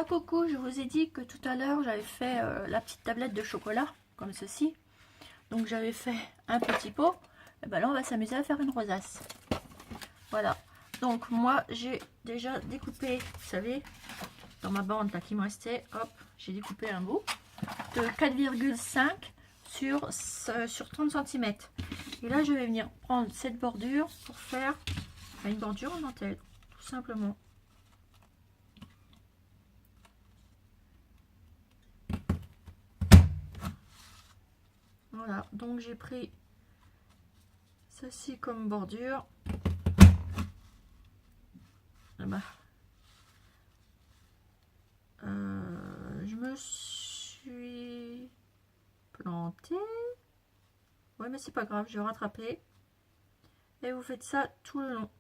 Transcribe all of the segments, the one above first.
Coucou, je vous ai dit que tout à l'heure j'avais fait la petite tablette de chocolat, comme ceci. Donc j'avais fait un petit pot. Et ben là on va s'amuser à faire une rosace. Voilà. Donc moi j'ai déjà découpé, vous savez, dans ma bande là qui me restait, hop, j'ai découpé un bout de 4,5 sur 30 cm. Et là je vais venir prendre cette bordure pour faire une bordure en dentelle, tout simplement. Voilà, donc j'ai pris ceci comme bordure. Je me suis plantée. Ouais, mais c'est pas grave, je vais rattraper. Et vous faites ça tout le long.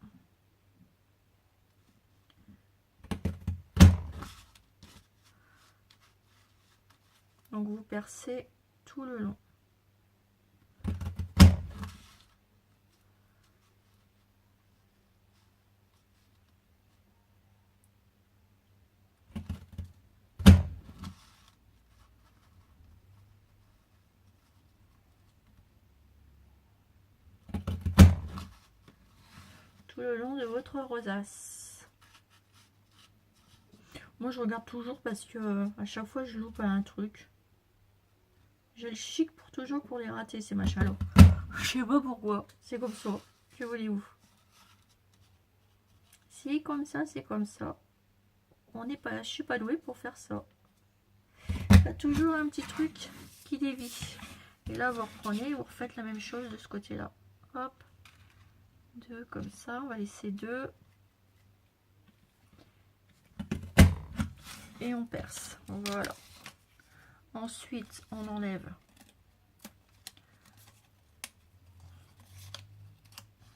Donc vous percez tout le long. Tout le long de votre rosace. Moi je regarde toujours parce que à chaque fois je loupe un truc. J'ai le chic pour toujours pour les rater ces machins là. Je sais pas pourquoi. C'est comme ça. Que voulez-vous? C'est comme ça, c'est comme ça. On n'est pas, je suis pas douée pour faire ça. Il y a toujours un petit truc qui dévie. Et là vous reprenez, vous refaites la même chose de ce côté là. Hop. Deux comme ça, on va laisser deux. Et on perce. Voilà. Ensuite, on enlève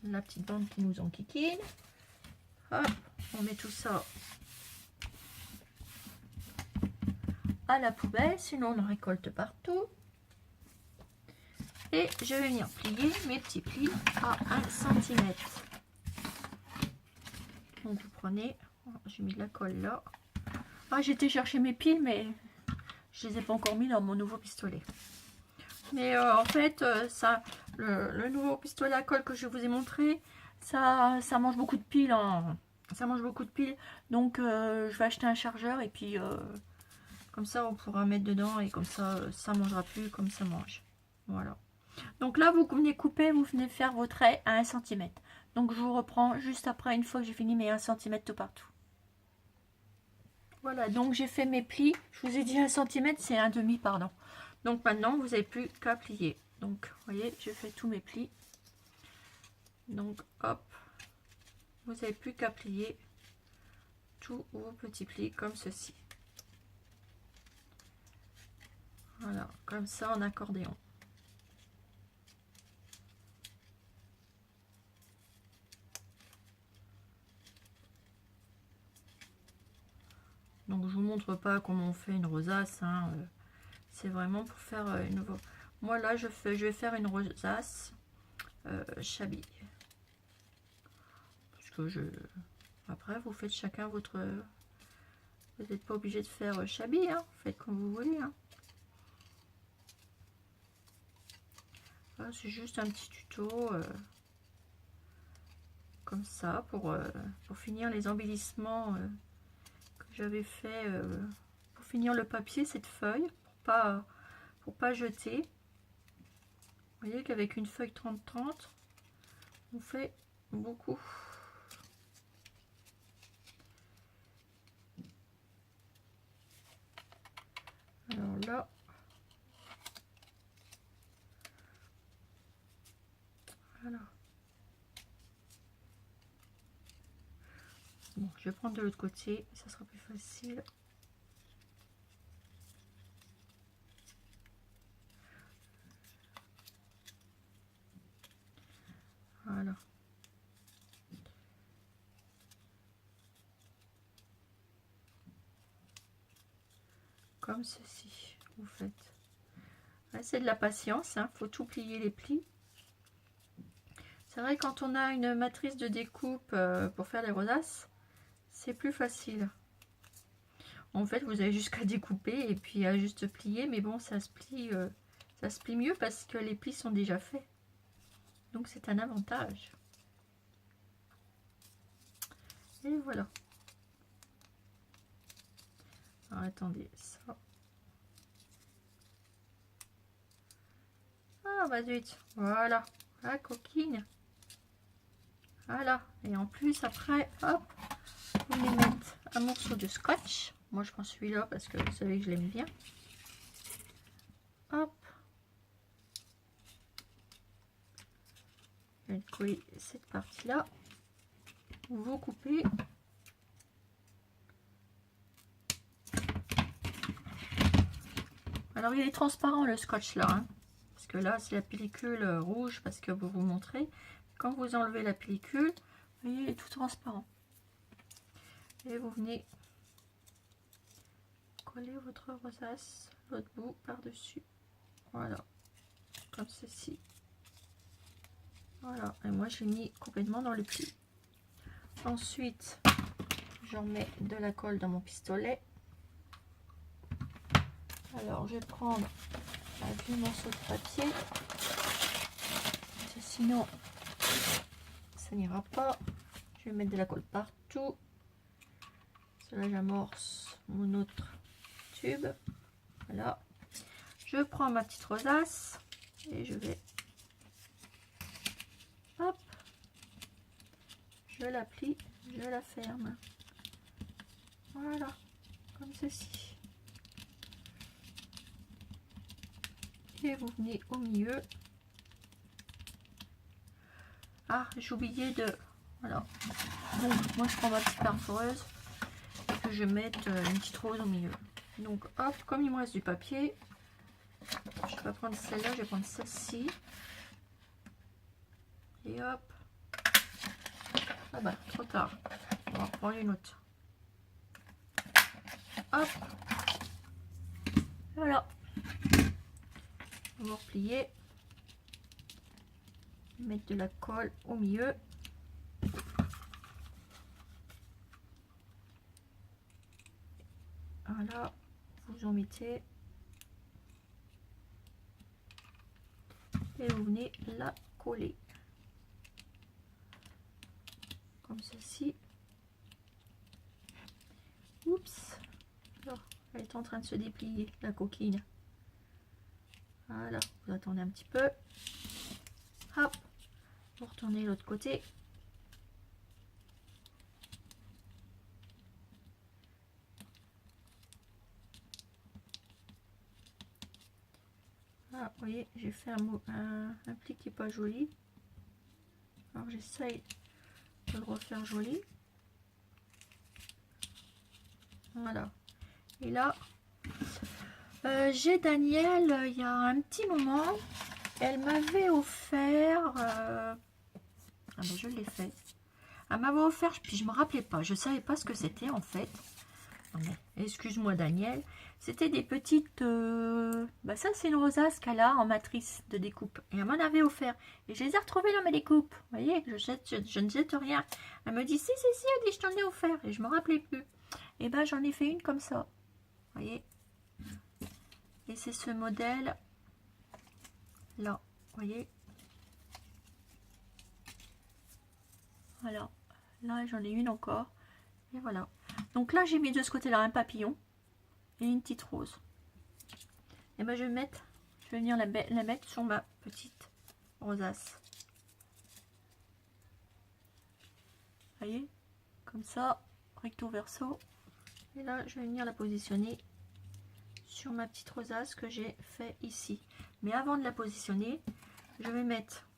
la petite bande qui nous enquiquine. Hop, on met tout ça à la poubelle, sinon on en récolte partout. Et je vais venir plier mes petits plis à 1 cm. Donc vous prenez, j'ai mis de la colle là. Ah, j'ai été chercher mes piles, mais je les ai pas encore mis dans mon nouveau pistolet. Mais en fait, ça, le nouveau pistolet à colle que je vous ai montré, ça mange beaucoup de piles. Ça mange beaucoup de piles. Donc je vais acheter un chargeur et puis comme ça on pourra mettre dedans et comme ça ça mangera plus comme ça mange. Voilà. Donc là vous venez couper, vous venez faire vos traits à 1 cm. Donc je vous reprends juste après, une fois que j'ai fini mes 1 cm tout partout. Voilà, donc j'ai fait mes plis. Je vous ai dit 1 cm, c'est un demi, pardon. Donc maintenant, vous n'avez plus qu'à plier. Donc, vous voyez, je fais tous mes plis. Donc, hop, vous n'avez plus qu'à plier tous vos petits plis comme ceci. Voilà, comme ça en accordéon. Donc, je vous montre pas comment on fait une rosace. Hein. C'est vraiment pour faire une... Moi, là, je vais faire une rosace chablis. Parce que je... Après, vous faites chacun votre... Vous n'êtes pas obligé de faire chablis, hein. Vous faites comme vous voulez. Hein. C'est juste un petit tuto comme ça pour finir les embellissements que j'avais fait pour finir le papier, cette feuille, pour pas jeter. Vous voyez qu'avec une feuille 30-30, on fait beaucoup. Alors là, voilà. Bon, je vais prendre de l'autre côté, ça sera plus facile. Voilà. Comme ceci, vous faites. C'est de la patience, hein, faut tout plier les plis. C'est vrai, quand on a une matrice de découpe pour faire les rosaces, c'est plus facile. En fait, vous avez juste qu'à découper et puis à juste plier. Mais bon, ça se plie mieux parce que les plis sont déjà faits. Donc c'est un avantage. Et voilà. Alors attendez, ça. Ah bah zut, voilà, la coquine. Voilà, et en plus après, hop, vous allez mettre un morceau de scotch. Moi je prends celui-là parce que vous savez que je l'aime bien. Hop. Je vais coller cette partie-là. Vous coupez. Alors il est transparent le scotch là, hein, parce que là c'est la pellicule rouge parce que vous montrez. Quand vous enlevez la pellicule, vous voyez, il est tout transparent. Et vous venez coller votre rosace, l'autre bout par-dessus. Voilà, comme ceci. Voilà, et moi j'ai mis complètement dans le pli. Ensuite, j'en mets de la colle dans mon pistolet. Alors, je vais prendre un vieux morceau de papier. Parce que sinon, ça n'ira pas. Je vais mettre de la colle partout. Cela, j'amorce mon autre tube. Voilà. Je prends ma petite rosace et je vais... Hop. Je la plie, je la ferme. Voilà. Comme ceci. Et vous venez au milieu. Ah, j'ai oublié de... Voilà. Donc, moi, je prends ma petite perforeuse et que je vais mettre une petite rose au milieu. Donc, hop, comme il me reste du papier, je vais pas prendre celle-là, je vais prendre celle-ci. Et hop. Ah bah, trop tard. On va reprendre une autre. Hop. Voilà. On va replier. Mettre de la colle au milieu. Voilà. Vous en mettez. Et vous venez la coller. Comme ceci. Oups. Alors, elle est en train de se déplier, la coquine. Voilà. Vous attendez un petit peu. Hop. Vous retournez de l'autre côté. Ah, vous voyez, j'ai fait un pli qui n'est pas joli. Alors j'essaye de le refaire joli. Voilà. Et là, j'ai Daniel, il y a un petit moment, elle m'avait offert... ah ben je l'ai fait. Elle m'avait offert, puis je me rappelais pas, je savais pas ce que c'était en fait. Excuse-moi Daniel, c'était des petites... bah ça c'est une rosace qu'elle a en matrice de découpe. Et elle m'en avait offert. Et je les ai retrouvées dans mes découpes. Vous voyez, je ne jette rien. Elle me dit, si, elle dit, je t'en ai offert. Et je me rappelais plus. Et ben j'en ai fait une comme ça. Vous voyez. Et c'est ce modèle là. Vous voyez. Voilà. Là j'en ai une encore. Et voilà. Donc là j'ai mis de ce côté-là un papillon. Et une petite rose. Et ben je vais venir la mettre sur ma petite rosace. Vous voyez, comme ça, recto verso. Et là je vais venir la positionner sur ma petite rosace que j'ai fait ici. Mais avant de la positionner, je vais mettre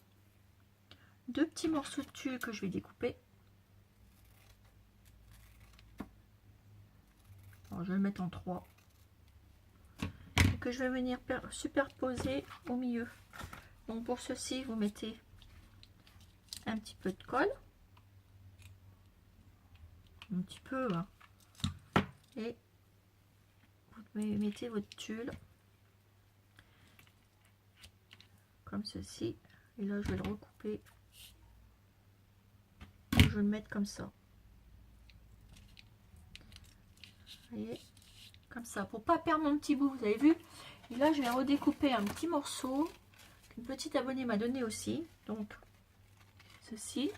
deux petits morceaux de tulle que je vais découper. Alors je vais le mettre en 3. Que je vais venir superposer au milieu. Donc pour ceci, vous mettez un petit peu de colle, un petit peu, hein. Et vous mettez votre tulle comme ceci. Et là, je vais le recouper. Je vais le mettre comme ça. Vous voyez, comme ça, pour pas perdre mon petit bout, vous avez vu. Et là, je vais redécouper un petit morceau qu'une petite abonnée m'a donné aussi. Donc, ceci.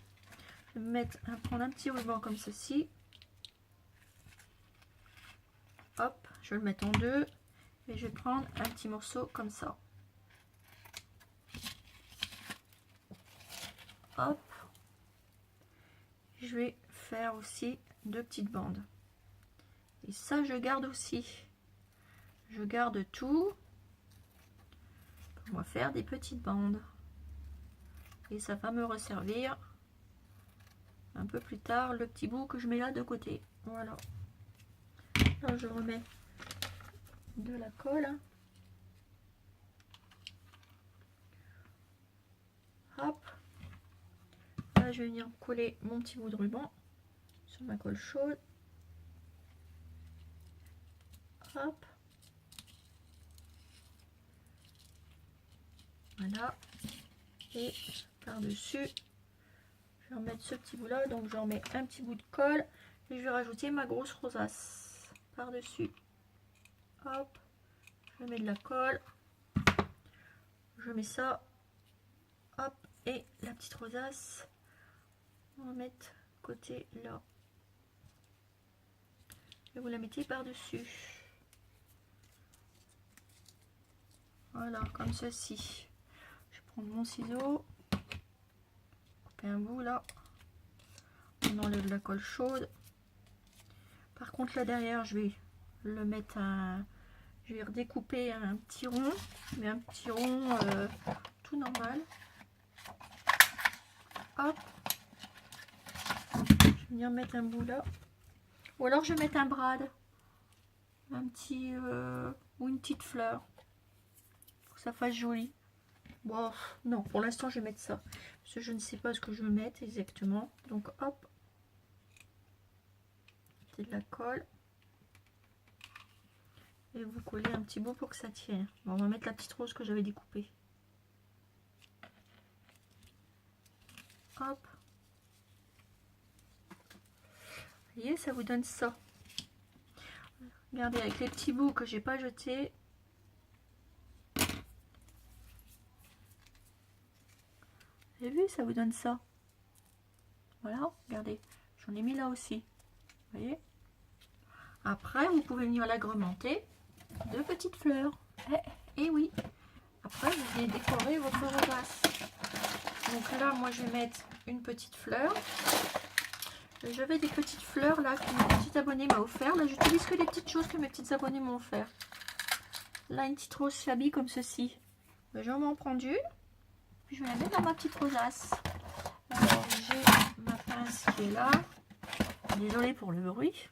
Je vais prendre un petit ruban comme ceci. Hop, je vais le mettre en deux. Et je vais prendre un petit morceau comme ça. Hop. Je vais faire aussi deux petites bandes. Et ça, je garde aussi. Je garde tout. On va faire des petites bandes. Et ça va me resservir un peu plus tard le petit bout que je mets là de côté. Voilà. Là, je remets de la colle. Hop. Là, je vais venir coller mon petit bout de ruban sur ma colle chaude. Hop. Voilà. Et par-dessus, je vais remettre ce petit bout là. Donc, je remets un petit bout de colle. Et je vais rajouter ma grosse rosace par-dessus. Hop. Je mets de la colle. Je mets ça. Hop. Et la petite rosace. On va mettre côté là. Et vous la mettez par-dessus. Voilà, comme ceci. Je vais prendre mon ciseau. Couper un bout là. On enlève la colle chaude. Par contre là derrière, je vais le mettre un... Je vais redécouper un petit rond. Mais un petit rond tout normal. Hop. Je vais venir mettre un bout là. Ou alors je vais mettre un brad. Un petit... ou une petite fleur. Pour que ça fasse joli. Bon, non, pour l'instant je vais mettre ça. Parce que je ne sais pas ce que je veux mettre exactement. Donc hop. C'est de la colle. Et vous collez un petit bout pour que ça tienne. Bon, on va mettre la petite rose que j'avais découpée. Hop. Vous voyez, ça vous donne ça. Regardez, avec les petits bouts que j'ai pas jetés. Vous avez vu, ça vous donne ça. Voilà, regardez. J'en ai mis là aussi. Vous voyez. Après, vous pouvez venir l'agrémenter de petites fleurs. Et oui. Après, vous venez décorer votre rosace. Donc là, moi, je vais mettre une petite fleur. J'avais des petites fleurs là que ma petite abonnée m'a offert. Là, j'utilise que les petites choses que mes petites abonnées m'ont offert. Là, une petite rose shabby comme ceci. Je vais m'en prendre une. Puis je vais la mettre dans ma petite rosace. Alors, j'ai ma pince qui est là. Désolée pour le bruit.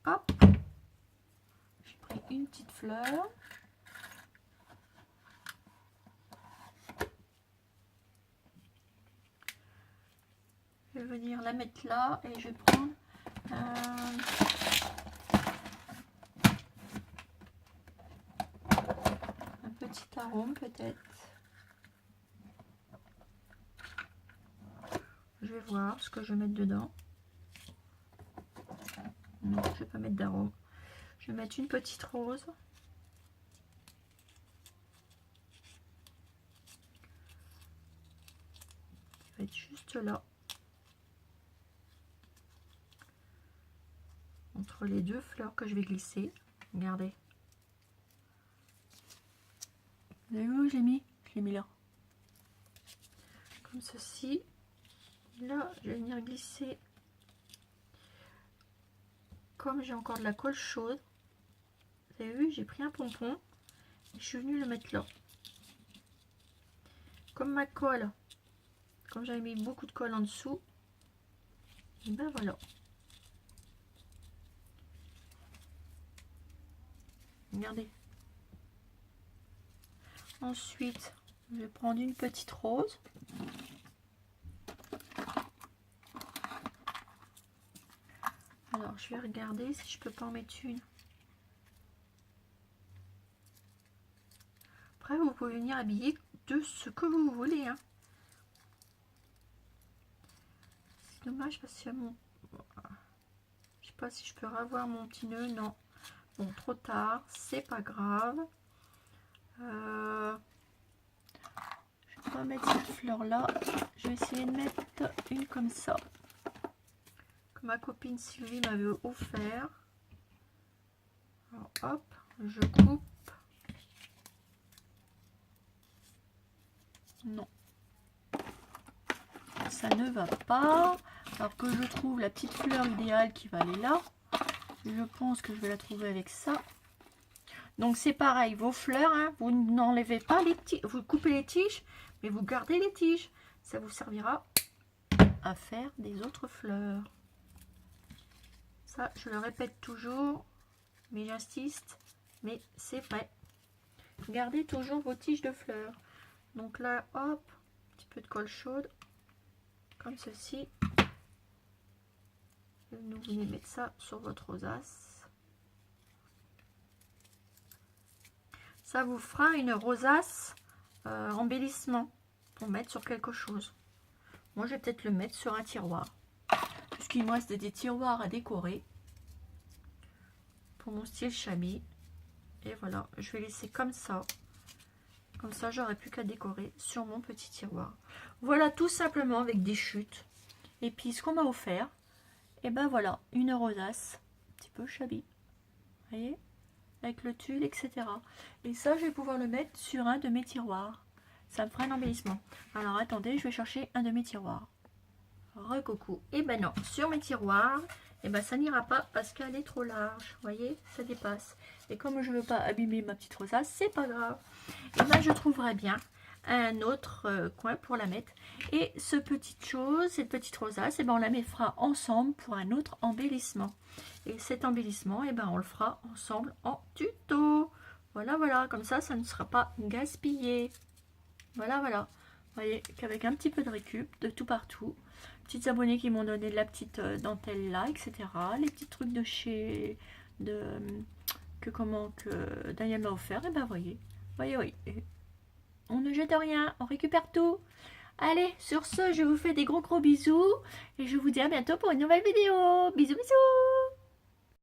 Hop. J'ai pris une petite fleur. Je vais venir la mettre là et je vais prendre un petit arôme peut-être. Je vais voir ce que je vais mettre dedans. Non, je vais pas mettre d'arôme. Je vais mettre une petite rose. Qui va être juste là. Entre les deux fleurs que je vais glisser. Regardez. Vous avez vu où j'ai mis? Je l'ai mis là. Comme ceci. Là, je vais venir glisser. Comme j'ai encore de la colle chaude. Vous avez vu, j'ai pris un pompon. Et je suis venue le mettre là. Comme ma colle. Comme j'avais mis beaucoup de colle en dessous. Et ben voilà. Regardez. Ensuite, je vais prendre une petite rose. Alors, je vais regarder si je peux pas en mettre une. Après, vous pouvez venir habiller de ce que vous voulez. Hein. C'est dommage parce que j'ai pas si je peux revoir mon petit nœud. Non. Bon, trop tard. C'est pas grave. Je vais pas mettre cette fleur là. Je vais essayer de mettre une comme ça. Que ma copine Sylvie m'avait offert. Alors, hop, je coupe. Non. Ça ne va pas. Alors que je trouve la petite fleur idéale qui va aller là. Je pense que je vais la trouver avec ça. Donc c'est pareil, vos fleurs, hein, vous n'enlevez pas les tiges, vous coupez les tiges, mais vous gardez les tiges. Ça vous servira à faire des autres fleurs. Ça, je le répète toujours, mais j'insiste, mais c'est vrai. Gardez toujours vos tiges de fleurs. Donc là, hop, un petit peu de colle chaude, comme ceci. Vous venez mettre ça sur votre rosace. Ça vous fera une rosace embellissement pour mettre sur quelque chose. Moi, je vais peut-être le mettre sur un tiroir. Puisqu'il me reste des tiroirs à décorer pour mon style shabby. Et voilà, je vais laisser comme ça. Comme ça, j'aurai plus qu'à décorer sur mon petit tiroir. Voilà, tout simplement avec des chutes. Et puis, ce qu'on m'a offert, et ben voilà, une rosace un petit peu shabby. Vous voyez, avec le tulle, etc. Et ça, je vais pouvoir le mettre sur un de mes tiroirs. Ça me fera un embellissement. Alors, attendez, je vais chercher un de mes tiroirs. Recoucou. Et ben non, sur mes tiroirs, et ben ça n'ira pas parce qu'elle est trop large. Vous voyez, ça dépasse. Et comme je ne veux pas abîmer ma petite rosace, c'est pas grave. Et ben je trouverai bien un autre coin pour la mettre. Et cette petite rosace, et ben on la mettra ensemble pour un autre embellissement. Et cet embellissement, et ben on le fera ensemble en tuto. Voilà, voilà, comme ça ne sera pas gaspillé. Voilà, voilà. Vous voyez qu'avec un petit peu de récup de tout partout. Petites abonnées qui m'ont donné de la petite dentelle là, etc. Les petits trucs de chez que Daniel m'a offert. Et ben voyez, oui. On ne jette rien, on récupère tout. Allez, sur ce, je vous fais des gros bisous. Et je vous dis à bientôt pour une nouvelle vidéo. Bisous, bisous.